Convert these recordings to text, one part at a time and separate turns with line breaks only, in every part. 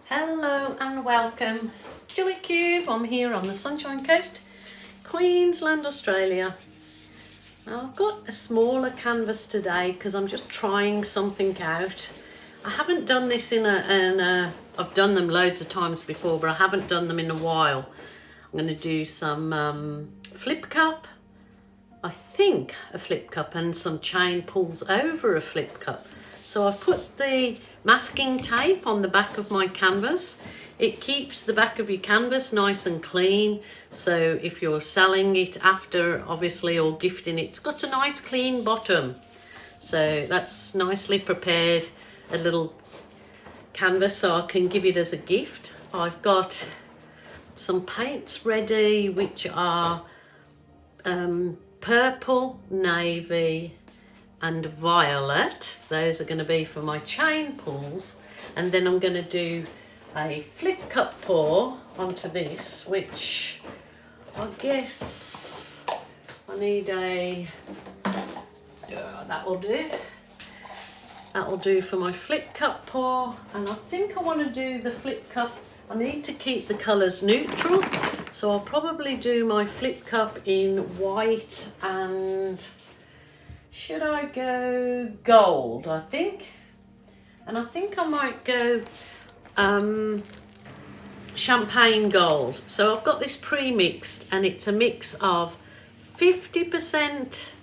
Hello and welcome to a cube. I'm here on the Sunshine Coast, Queensland, Australia. Now I've got a smaller canvas today because I'm just trying something out. I haven't done this I've done them loads of times before, but I haven't done them in a while. I'm going to do some flip cup, I think a flip cup, and some chain pulls over a flip cup. So I've put the masking tape on the back of my canvas. It keeps the back of your canvas nice and clean. So if you're selling it after, obviously, or gifting it, it's got a nice clean bottom. So that's nicely prepared, a little canvas so I can give it as a gift. I've got some paints ready, which are purple, navy and violet. Those are going to be for my chain pulls, and then I'm going to do a flip cup pour onto this, which I guess I need that'll do for my flip cup pour. And I think I want to do the flip cup, I need to keep the colours neutral, so I'll probably do my flip cup in white and should I go gold, I think. And I think I might go champagne gold. So I've got this pre-mixed, and it's a mix of 50%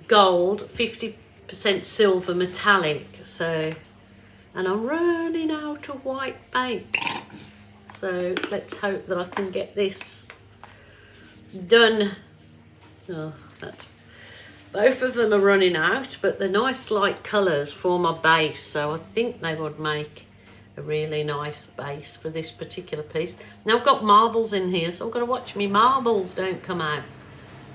gold, 50% silver metallic. So, and I'm running out of white paint. So let's hope that I can get this done. Oh, that's both of them are running out, but they're nice light colours for my base, so I think they would make a really nice base for this particular piece. Now I've got marbles in here, so I've got to watch me marbles don't come out.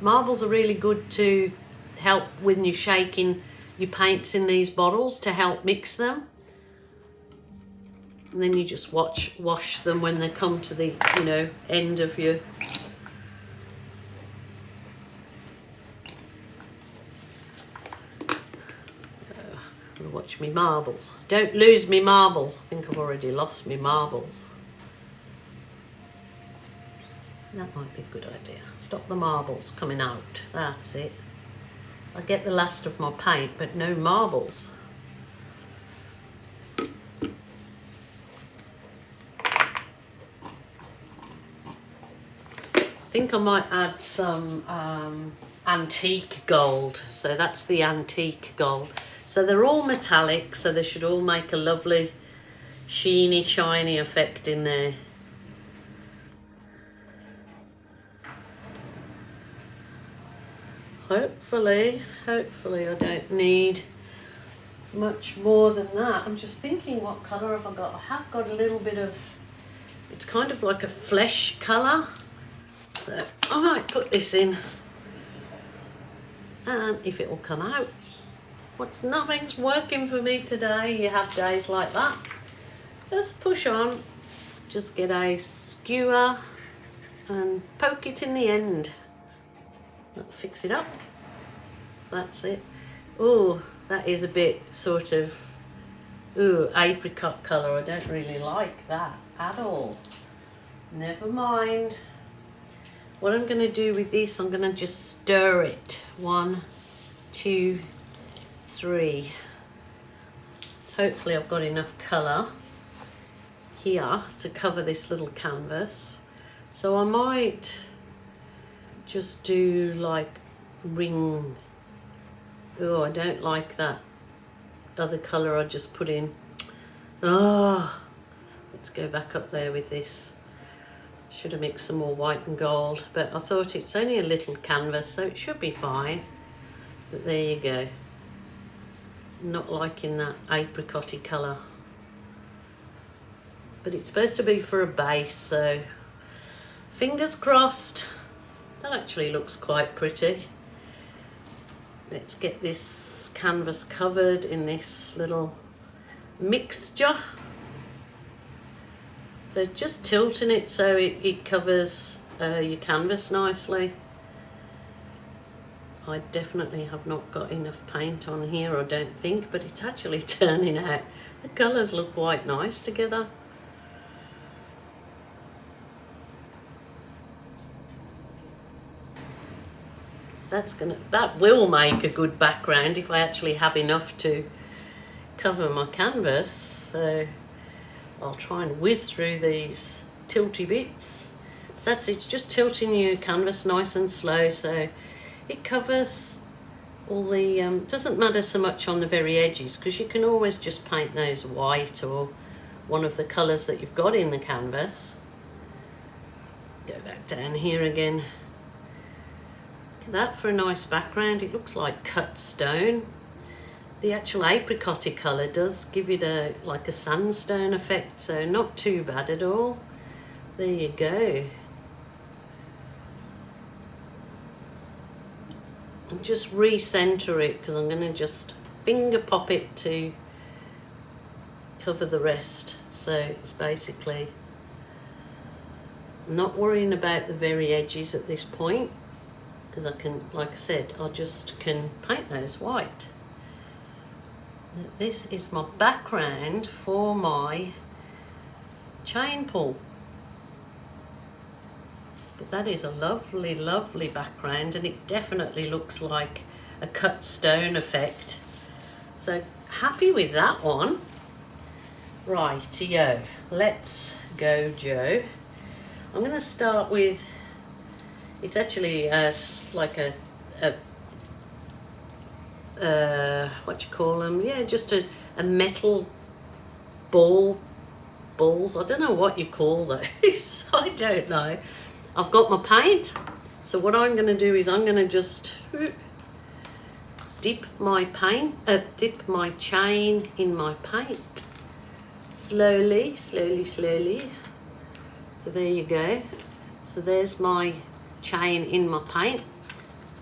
Marbles are really good to help when you're shaking your paints in these bottles to help mix them. And then you just wash them when they come to the, end of your... Watch me marbles. Don't lose me marbles. I think I've already lost me marbles. That might be a good idea. Stop the marbles coming out. That's it. I get the last of my paint, but no marbles. I think I might add some antique gold. So that's the antique gold. So they're all metallic, so they should all make a lovely sheeny, shiny effect in there. Hopefully I don't need much more than that. I'm just thinking, what colour have I got? I have got a little bit of, it's kind of like a flesh colour. So I might put this in, and if it will come out. Nothing's working for me today. You have days like that. Just push on. Just get a skewer and poke it in the end. That'll fix it up. That's it. Oh, that is a bit sort of apricot colour. I don't really like that at all. Never mind. What I'm going to do with this, I'm going to just stir it. 1, 2, 3. Hopefully I've got enough colour here to cover this little canvas. So I might just do like ring. Oh, I don't like that other colour I just put in. Oh, let's go back up there with this. Should have mixed some more white and gold, but I thought it's only a little canvas, so it should be fine. But there you go. Not liking that apricot-y colour, but it's supposed to be for a base, so fingers crossed. That actually looks quite pretty. Let's get this canvas covered in this little mixture. So just tilting it so it covers your canvas nicely. I definitely have not got enough paint on here, I don't think, but it's actually turning out The colours look quite nice together. That will make a good background if I actually have enough to cover my canvas. So I'll try and whiz through these tilty bits. That's it, just tilting your canvas nice and slow so it covers all the, doesn't matter so much on the very edges because you can always just paint those white or one of the colours that you've got in the canvas. Go back down here again. Look at that for a nice background. It looks like cut stone. The actual apricot-y colour does give it like a sandstone effect, so not too bad at all. There you go. And just recenter it because I'm going to just finger pop it to cover the rest. So it's basically not worrying about the very edges at this point because I can, like I said, I just can paint those white. This is my background for my chain pull. But that is a lovely, lovely background and it definitely looks like a cut stone effect. So happy with that one. Rightio, let's go, Joe. I'm going to start with, it's actually like a what you call them? Yeah, just a metal balls. I don't know what you call those. I don't know. I've got my paint. So what I'm going to do is I'm going to just dip my chain in my paint. Slowly, slowly, slowly. So there you go. So there's my chain in my paint.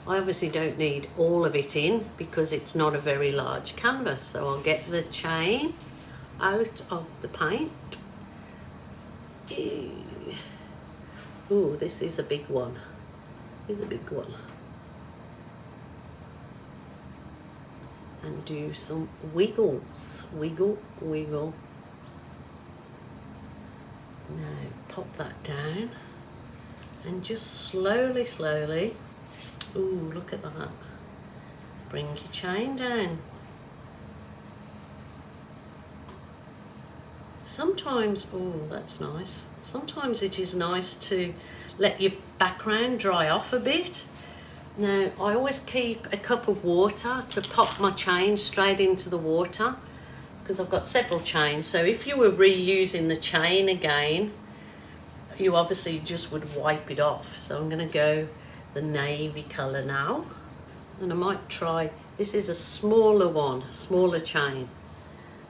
I obviously don't need all of it in because it's not a very large canvas. So I'll get the chain out of the paint. Ooh, this is a big one. This is a big one. And do some wiggles. Wiggle, wiggle. Now pop that down. And just slowly, slowly. Ooh, look at that. Bring your chain down. Sometimes, oh, that's nice. Sometimes it is nice to let your background dry off a bit. Now, I always keep a cup of water to pop my chain straight into the water because I've got several chains. So if you were reusing the chain again, you obviously just would wipe it off. So I'm going to go the navy colour now. And I might try, this is a smaller one, smaller chain.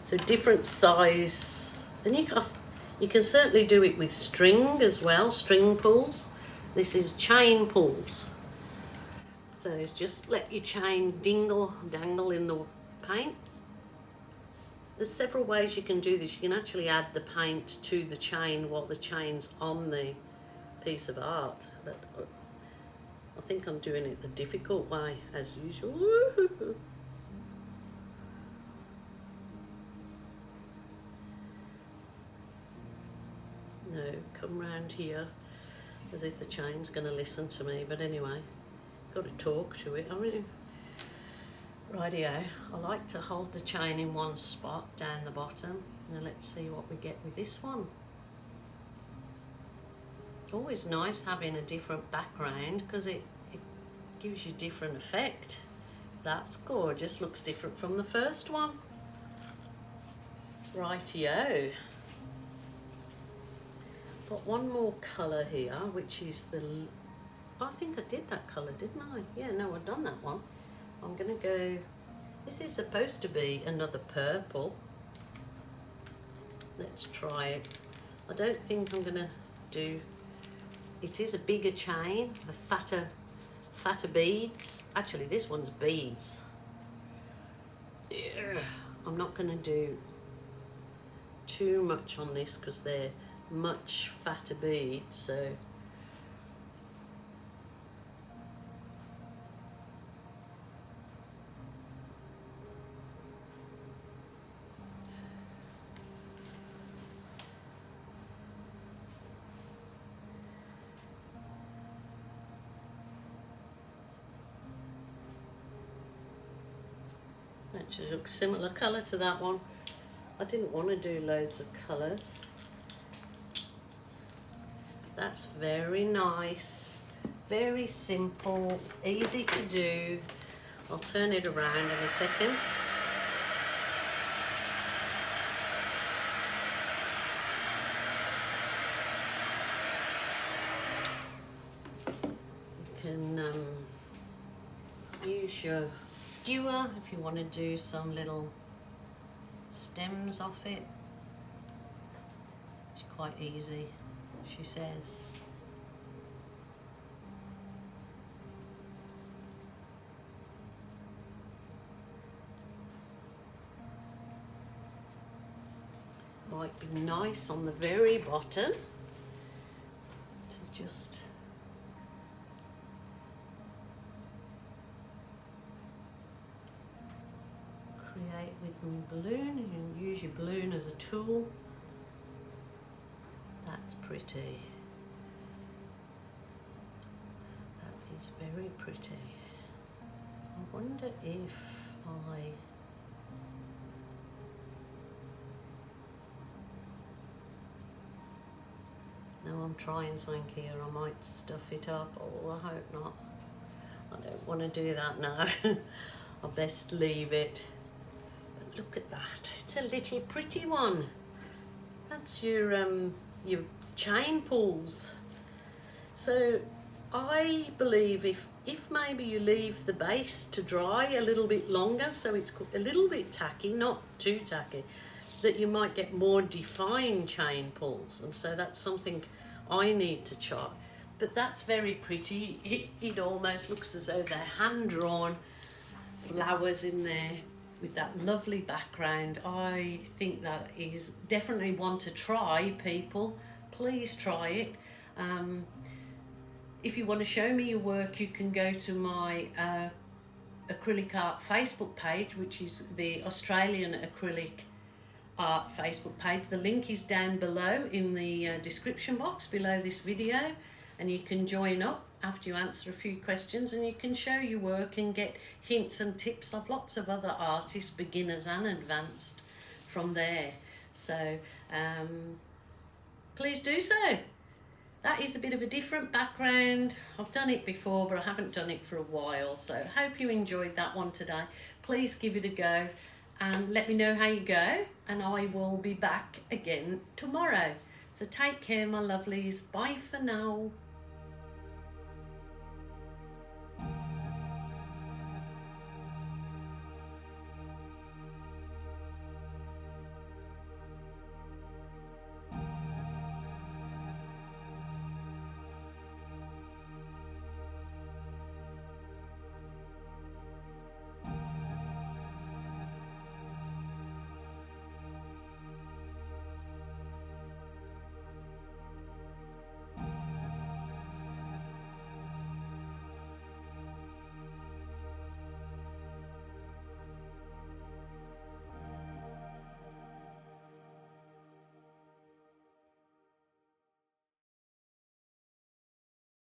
So different size. And you can certainly do it with string as well, string pulls. This is chain pulls. So it's just let your chain dangle in the paint. There's several ways you can do this. You can actually add the paint to the chain while the chain's on the piece of art. But I think I'm doing it the difficult way, as usual. No, come round here as if the chain's going to listen to me. But anyway, got to talk to it. I mean, rightio. I like to hold the chain in one spot down the bottom. Now let's see what we get with this one. Always nice having a different background because it gives you different effect. That's gorgeous. Looks different from the first one. Rightio. Got one more colour here, which is the... I think I did that colour, didn't I? Yeah, no, I've done that one. I'm going to go... This is supposed to be another purple. Let's try it. I don't think I'm going to do... It is a bigger chain, a fatter beads. Actually, this one's beads. Yeah. I'm not going to do too much on this because they're much fatter beads, so which looks similar colour to that one. I didn't want to do loads of colours. That's very nice, very simple, easy to do. I'll turn it around in a second. You can use your skewer if you want to do some little stems off it. It's quite easy, she says. Might be nice on the very bottom to just create with my balloon. You can use your balloon as a tool. That's pretty. That is very pretty. I wonder if I... Now I'm trying something here, I might stuff it up. Oh, I hope not. I don't want to do that now. I'll best leave it. But look at that, it's a little pretty one. That's your chain pulls. So I believe if maybe you leave the base to dry a little bit longer, so it's a little bit tacky, not too tacky, that you might get more defined chain pulls, and so that's something I need to try. But that's very pretty. It almost looks as though they're hand-drawn flowers in there with that lovely background. I think that is definitely one to try, people. Please try it. If you want to show me your work, you can go to my acrylic art Facebook page, which is the Australian Acrylic Art Facebook page. The link is down below in the description box below this video, and you can join up after you answer a few questions, and you can show your work and get hints and tips of lots of other artists, beginners and advanced, from there. So please do so. That is a bit of a different background. I've done it before, but I haven't done it for a while, so hope you enjoyed that one today. Please give it a go and let me know how you go, and I will be back again tomorrow. So take care, my lovelies. Bye for now.